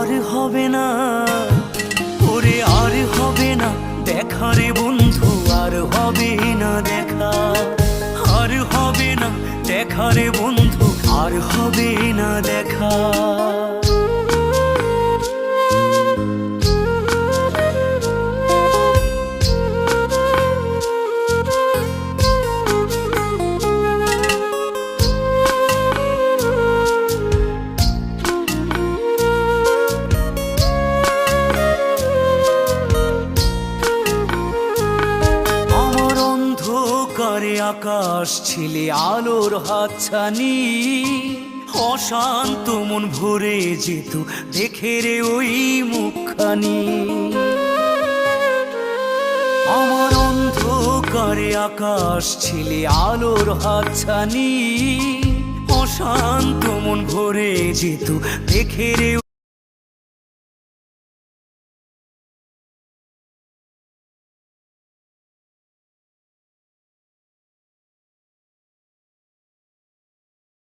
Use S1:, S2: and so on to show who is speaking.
S1: আর হবে না, ওরে আর হবে না দেখা রে বন্ধু, আর হবে না দেখা, আর হবে না দেখা রে বন্ধু, আর হবে না দেখা। অন্ধকারে আকাশ ছিলে আলোর হাতছানি, অশান্ত মন ভরে যেত দেখে রে ওই মুখখানি। আমার অন্ধকারে আকাশ ছিলে আলোর হাতছানি, অশান্ত মন ভরে যেত দেখে রে